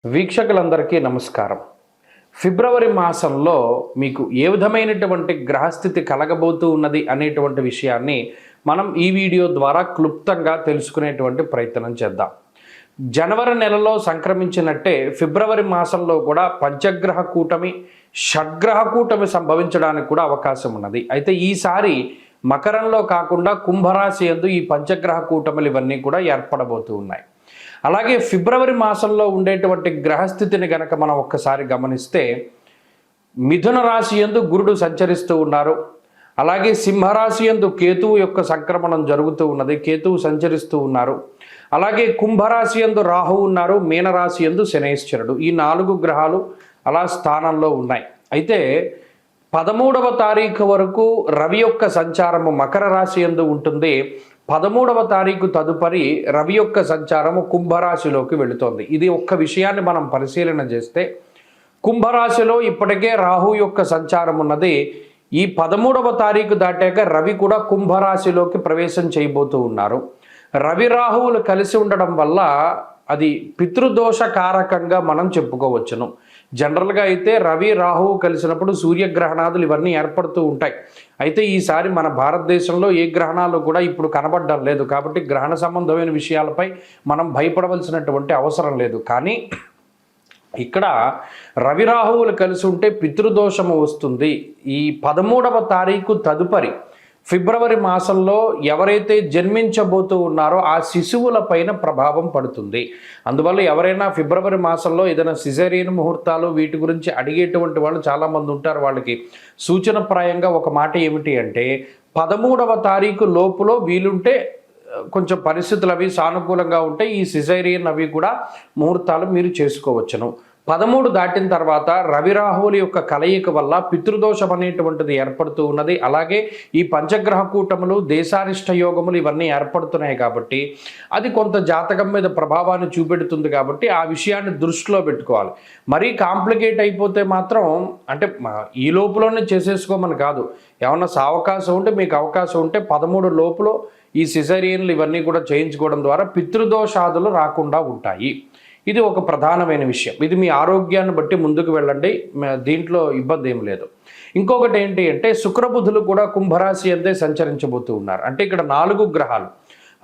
వీక్షకులందరికీ నమస్కారం. ఫిబ్రవరి మాసంలో మీకు ఏ విధమైనటువంటి గ్రహస్థితి కలగబోతూ ఉన్నది అనేటువంటి విషయాన్ని మనం ఈ వీడియో ద్వారా క్లుప్తంగా తెలుసుకునేటువంటి ప్రయత్నం చేద్దాం. జనవరి నెలలో సంక్రమించినట్టే ఫిబ్రవరి మాసంలో కూడా పంచగ్రహ కూటమి, షడ్గ్రహ కూటమి సంభవించడానికి కూడా అవకాశం ఉన్నది. అయితే ఈసారి మకరంలో కాకుండా కుంభరాశి యందు ఈ పంచగ్రహ కూటములు ఇవన్నీ కూడా ఏర్పడబోతూ ఉన్నాయి. అలాగే ఫిబ్రవరి మాసంలో ఉండేటువంటి గ్రహస్థితిని గనక మనం ఒక్కసారి గమనిస్తే మిథున రాశి యందు గురుడు సంచరిస్తూ ఉన్నారు. అలాగే సింహరాశి యందు కేతువు యొక్క సంక్రమణం జరుగుతూ ఉన్నది, కేతువు సంచరిస్తూ ఉన్నారు. అలాగే కుంభరాశి యందు రాహువు ఉన్నారు, మీనరాశి యందు శనైశ్వరుడు. ఈ 4 గ్రహాలు అలా స్థానంలో ఉన్నాయి. అయితే 13వ తారీఖు వరకు రవి యొక్క సంచారము మకర రాశి యందు ఉంటుంది. 13వ తారీఖు తదుపరి రవి యొక్క సంచారము కుంభరాశిలోకి వెళుతోంది. ఇది ఒక్క విషయాన్ని మనం పరిశీలన చేస్తే కుంభరాశిలో ఇప్పటికే రాహు యొక్క సంచారం ఉన్నది. ఈ 13వ తారీఖు దాటాక రవి కూడా కుంభరాశిలోకి ప్రవేశం చేయబోతూ ఉన్నారు. రవి రాహువులు కలిసి ఉండడం వల్ల అది పితృదోష కారకంగా మనం చెప్పుకోవచ్చును. జనరల్గా అయితే రవి రాహువు కలిసినప్పుడు సూర్యగ్రహణాదులు ఇవన్నీ ఏర్పడుతూ ఉంటాయి. అయితే ఈసారి మన భారతదేశంలో ఏ గ్రహణాలు కూడా ఇప్పుడు కనబడడం లేదు. కాబట్టి గ్రహణ సంబంధమైన విషయాలపై మనం భయపడవలసినటువంటి అవసరం లేదు. కానీ ఇక్కడ రవి రాహువులు కలిసి ఉంటే పితృదోషము వస్తుంది. ఈ 13వ తారీఖు తదుపరి ఫిబ్రవరి మాసంలో ఎవరైతే జన్మించబోతూ ఉన్నారో ఆ శిశువుల పైన ప్రభావం పడుతుంది. అందువల్ల ఎవరైనా ఫిబ్రవరి మాసంలో ఏదైనా సిజేరియన్ ముహూర్తాలు వీటి గురించి అడిగేటువంటి వాళ్ళు చాలామంది ఉంటారు. వాళ్ళకి సూచనప్రాయంగా ఒక మాట ఏమిటి అంటే 13వ తారీఖు లోపులో వీలుంటే కొంచెం పరిస్థితులు అవి సానుకూలంగా ఉంటే ఈ సిజేరియన్ అవి కూడా ముహూర్తాలు మీరు చేసుకోవచ్చును. 13 దాటిన తర్వాత రవి రాహువుల యొక్క కలయిక వల్ల పితృదోషం అనేటువంటిది ఏర్పడుతూ ఉన్నది. అలాగే ఈ పంచగ్రహ కూటములు, దేశారిష్ట యోగములు ఇవన్నీ ఏర్పడుతున్నాయి కాబట్టి అది కొంత జాతకం మీద ప్రభావాన్ని చూపెడుతుంది. కాబట్టి ఆ విషయాన్ని దృష్టిలో పెట్టుకోవాలి. మరీ కాంప్లికేట్ అయిపోతే మాత్రం అంటే ఈ లోపులోనే చేసేసుకోమని కాదు. ఏమన్నా అవకాశం ఉంటే మీకు అవకాశం ఉంటే 13 లోపులో ఈ సిజేరియన్లు ఇవన్నీ కూడా చేయించుకోవడం ద్వారా పితృదోషాదులు రాకుండా ఉంటాయి. ఇది ఒక ప్రధానమైన విషయం. ఇది మీ ఆరోగ్యాన్ని బట్టి ముందుకు వెళ్ళండి, దీంట్లో ఇబ్బంది ఏం లేదు. ఇంకొకటి ఏంటి అంటే శుక్రబుధులు కూడా కుంభరాశి అంతే సంచరించబోతూ ఉన్నారు. అంటే ఇక్కడ 4 గ్రహాలు,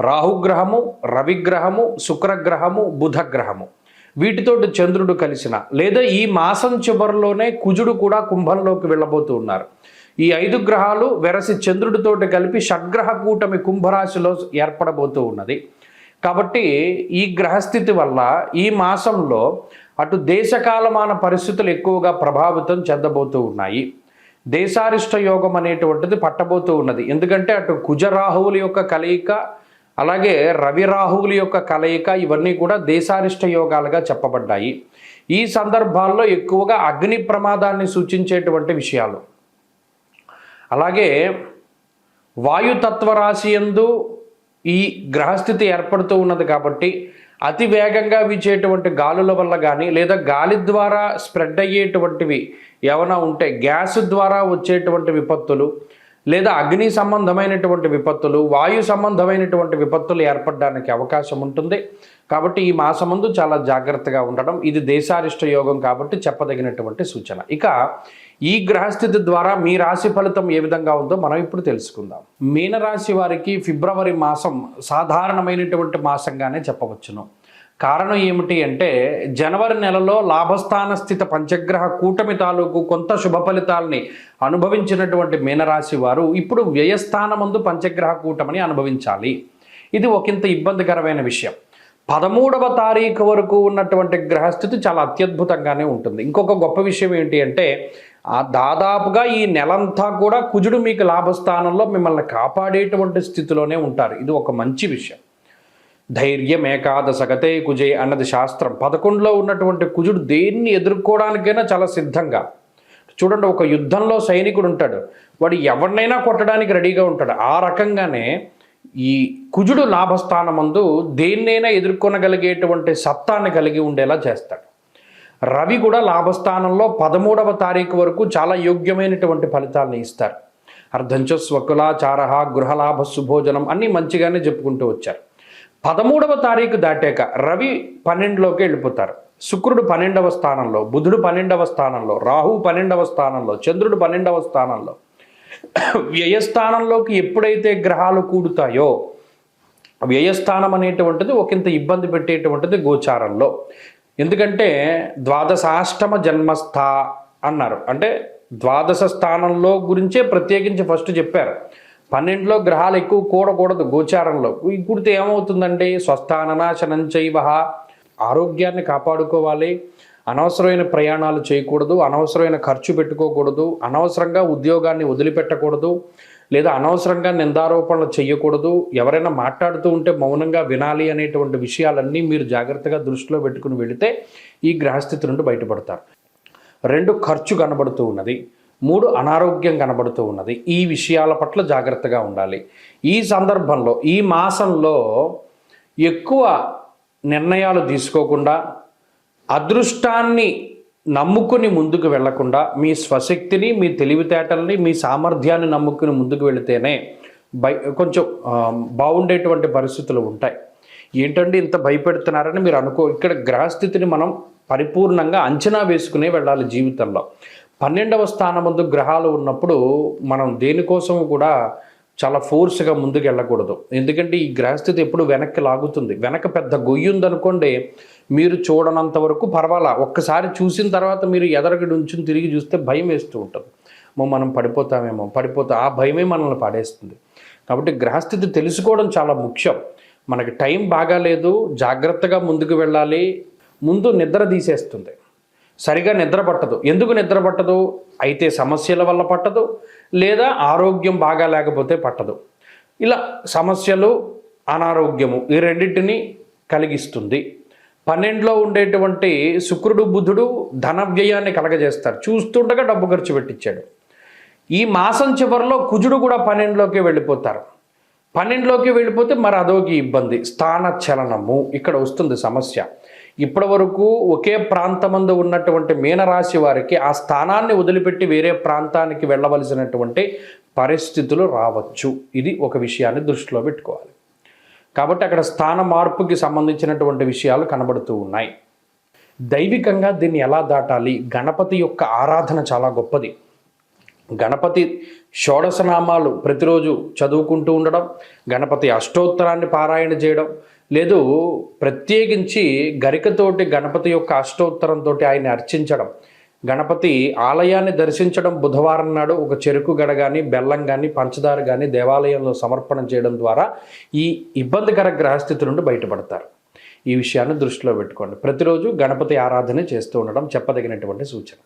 రాహుగ్రహము, రవిగ్రహము, శుక్రగ్రహము, బుధగ్రహము, వీటితోటి చంద్రుడు కలిసిన లేదా ఈ మాసం చివరిలోనే కుజుడు కూడా కుంభంలోకి వెళ్ళబోతూ ఉన్నారు. ఈ 5 గ్రహాలు వెరసి చంద్రుడితోటి కలిపి షడ్గ్రహ కూటమి కుంభరాశిలో ఏర్పడబోతూ ఉన్నది. కాబట్టి ఈ గ్రహస్థితి వల్ల ఈ మాసంలో అటు దేశకాలమాన పరిస్థితులు ఎక్కువగా ప్రభావితం చెందబోతూ ఉన్నాయి. దేశారిష్ట యోగం అనేటువంటిది పట్టబోతూ ఉన్నది. ఎందుకంటే అటు కుజరాహువుల యొక్క కలయిక, అలాగే రవి రాహువుల యొక్క కలయిక ఇవన్నీ కూడా దేశారిష్ట యోగాలుగా చెప్పబడ్డాయి. ఈ సందర్భాల్లో ఎక్కువగా అగ్ని ప్రమాదాన్ని సూచించేటువంటి విషయాలు, అలాగే వాయుతత్వ రాశి యందు ఈ గ్రహస్థితి ఏర్పడుతూ ఉన్నది. కాబట్టి అతి వేగంగా వీచేటువంటి గాలుల వల్ల కానీ లేదా గాలి ద్వారా స్ప్రెడ్ అయ్యేటువంటివి ఏమైనా ఉంటే గ్యాస్ ద్వారా వచ్చేటువంటి విపత్తులు లేదా అగ్ని సంబంధమైనటువంటి విపత్తులు, వాయు సంబంధమైనటువంటి విపత్తులు ఏర్పడడానికి అవకాశం ఉంటుంది. కాబట్టి ఈ మాసమందు చాలా జాగ్రత్తగా ఉండడం ఇది దేశారిష్ట యోగం కాబట్టి చెప్పదగినటువంటి సూచన. ఇక ఈ గ్రహస్థితి ద్వారా మీ రాశి ఫలితం ఏ విధంగా ఉందో మనం ఇప్పుడు తెలుసుకుందాం. మీనరాశి వారికి ఫిబ్రవరి మాసం సాధారణమైనటువంటి మాసంగానే చెప్పవచ్చును. కారణం ఏమిటి అంటే జనవరి నెలలో లాభస్థాన స్థిత పంచగ్రహ కూటమి తాలూకు కొంత శుభ ఫలితాలని అనుభవించినటువంటి మీనరాశి వారు ఇప్పుడు వ్యయస్థానమందు పంచగ్రహ కూటమిని అనుభవించాలి. ఇది ఒకంత ఇబ్బందికరమైన విషయం. 13వ తారీఖు వరకు ఉన్నటువంటి గ్రహస్థితి చాలా అత్యద్భుతంగానే ఉంటుంది. ఇంకొక గొప్ప విషయం ఏంటి అంటే దాదాపుగా ఈ నెలంతా కూడా కుజుడు మీకు లాభస్థానంలో మిమ్మల్ని కాపాడేటువంటి స్థితిలోనే ఉంటారు. ఇది ఒక మంచి విషయం. ధైర్యం ఏకాదశగతే కుజే అన్నది శాస్త్రం. 11లో ఉన్నటువంటి కుజుడు దేన్ని ఎదుర్కోవడానికైనా చాలా సిద్ధంగా. చూడండి, ఒక యుద్ధంలో సైనికుడు ఉంటాడు, వాడు ఎవరినైనా కొట్టడానికి రెడీగా ఉంటాడు. ఆ రకంగానే ఈ కుజుడు లాభస్థానమందు దేన్నైనా ఎదుర్కొనగలిగేటువంటి సత్తాన్ని కలిగి ఉండేలా చేస్తాడు. రవి కూడా లాభస్థానంలో 13వ తారీఖు వరకు చాలా యోగ్యమైనటువంటి ఫలితాలను ఇస్తారు. అర్ధంచ స్వకులాచార, గృహలాభ, శుభోజనం అన్నీ మంచిగానే చెప్పుకుంటూ వచ్చారు. 13వ తారీఖు దాటాక రవి 12లోకి వెళ్ళిపోతారు. శుక్రుడు 12వ స్థానంలో, బుధుడు 12వ స్థానంలో, రాహు 12వ స్థానంలో, చంద్రుడు 12వ స్థానంలో. వ్యయస్థానంలోకి ఎప్పుడైతే గ్రహాలు కూడుతాయో, వ్యయస్థానం అనేటువంటిది ఒకంత ఇబ్బంది పెట్టేటువంటిది గోచారంలో. ఎందుకంటే ద్వాదశాష్టమ జన్మస్థ అన్నారు. అంటే ద్వాదశ స్థానంలో గురించే ప్రత్యేకించి ఫస్ట్ చెప్పారు. 12లో గ్రహాలు ఎక్కువ కూడకూడదు గోచారంలో. కూడితే ఏమవుతుందండి? స్వస్థాననాశనం చైవ, ఆరోగ్యాన్ని కాపాడుకోవాలి, అనవసరమైన ప్రయాణాలు చేయకూడదు, అనవసరమైన ఖర్చు పెట్టుకోకూడదు, అనవసరంగా ఉద్యోగాన్ని వదిలిపెట్టకూడదు, లేదా అనవసరంగా నిందారోపణలు చేయకూడదు, ఎవరైనా మాట్లాడుతూ ఉంటే మౌనంగా వినాలి అనేటువంటి విషయాలన్నీ మీరు జాగ్రత్తగా దృష్టిలో పెట్టుకుని వెళితే ఈ గ్రహస్థితి నుండి బయటపడతారు. 2 ఖర్చు కనబడుతూ ఉన్నది, 3 అనారోగ్యం కనబడుతూ ఉన్నది. ఈ విషయాల పట్ల జాగ్రత్తగా ఉండాలి. ఈ సందర్భంలో ఈ మాసంలో ఎక్కువ నిర్ణయాలు తీసుకోకుండా, అదృష్టాన్ని నమ్ముకుని ముందుకు వెళ్లకుండా, మీ స్వశక్తిని, మీ తెలివితేటల్ని, మీ సామర్థ్యాన్ని నమ్ముకుని ముందుకు వెళితేనే కొంచెం బాగుండేటువంటి పరిస్థితులు ఉంటాయి. ఏంటంటే ఇంత భయపెడుతున్నారని మీరు ఇక్కడ గ్రహస్థితిని మనం పరిపూర్ణంగా అంచనా వేసుకునే వెళ్ళాలి జీవితంలో. 12వ స్థానం ముందు గ్రహాలు ఉన్నప్పుడు మనం దేనికోసం కూడా చాలా ఫోర్స్గా ముందుకు వెళ్ళకూడదు. ఎందుకంటే ఈ గ్రహస్థితి ఎప్పుడు వెనక్కి లాగుతుంది. వెనక పెద్ద గొయ్యి ఉందనుకోండి, మీరు చూడనంత వరకు పర్వాలా, ఒక్కసారి చూసిన తర్వాత మీరు ఎదరగడి ఉంచుని తిరిగి చూస్తే భయం వేస్తూ ఉంటుంది. మనం పడిపోతామేమో, ఆ భయమే మనల్ని పడేస్తుంది. కాబట్టి గ్రహస్థితి తెలుసుకోవడం చాలా ముఖ్యం. మనకి టైం బాగాలేదు, జాగ్రత్తగా ముందుకు వెళ్ళాలి. ముందు నిద్ర తీసేస్తుంది, సరిగా నిద్ర పట్టదు. ఎందుకు నిద్ర పట్టదు? అయితే సమస్యల వల్ల పట్టదు, లేదా ఆరోగ్యం బాగా లేకపోతే పట్టదు. ఇలా సమస్యలు, అనారోగ్యము ఈ రెండింటిని కలిగిస్తుంది. 12లో ఉండేటువంటి శుక్రుడు, బుధుడు ధన వ్యయాన్ని కలగజేస్తారు. చూస్తుండగా డబ్బు ఖర్చు పెట్టించాడు. ఈ మాసం చివరిలో కుజుడు కూడా 12లోకి వెళ్ళిపోతారు. 12లోకి వెళ్ళిపోతే మరి అదోకి ఇబ్బంది, స్థాన చలనము ఇక్కడ వస్తుంది సమస్య. ఇప్పటి వరకు ఒకే ప్రాంతమందు ఉన్నటువంటి మీనరాశి వారికి ఆ స్థానాన్ని వదిలిపెట్టి వేరే ప్రాంతానికి వెళ్ళవలసినటువంటి పరిస్థితులు రావచ్చు. ఇది ఒక విషయాన్ని దృష్టిలో పెట్టుకోవాలి. కాబట్టి అక్కడ స్థాన మార్పుకి సంబంధించినటువంటి విషయాలు కనబడుతూ ఉన్నాయి. దైవికంగా దీన్ని ఎలా దాటాలి? గణపతి యొక్క ఆరాధన చాలా గొప్పది. గణపతి షోడశనామాలు ప్రతిరోజు చదువుకుంటూ ఉండడం, గణపతి అష్టోత్తరాన్ని పారాయణ చేయడం, లేదు ప్రత్యేకించి గరికతోటి గణపతి యొక్క అష్టోత్తరంతో ఆయన్ని అర్చించడం, గణపతి ఆలయాన్ని దర్శించడం, బుధవారం నాడు ఒక చెరుకు గడ కానీ, బెల్లం కానీ, పంచదార కానీ దేవాలయంలో సమర్పణ చేయడం ద్వారా ఈ ఇబ్బందికర గ్రహస్థితి నుండి బయటపడతారు. ఈ విషయాన్ని దృష్టిలో పెట్టుకోండి. ప్రతిరోజు గణపతి ఆరాధన చేస్తూ ఉండడం చెప్పదగినటువంటి సూచన.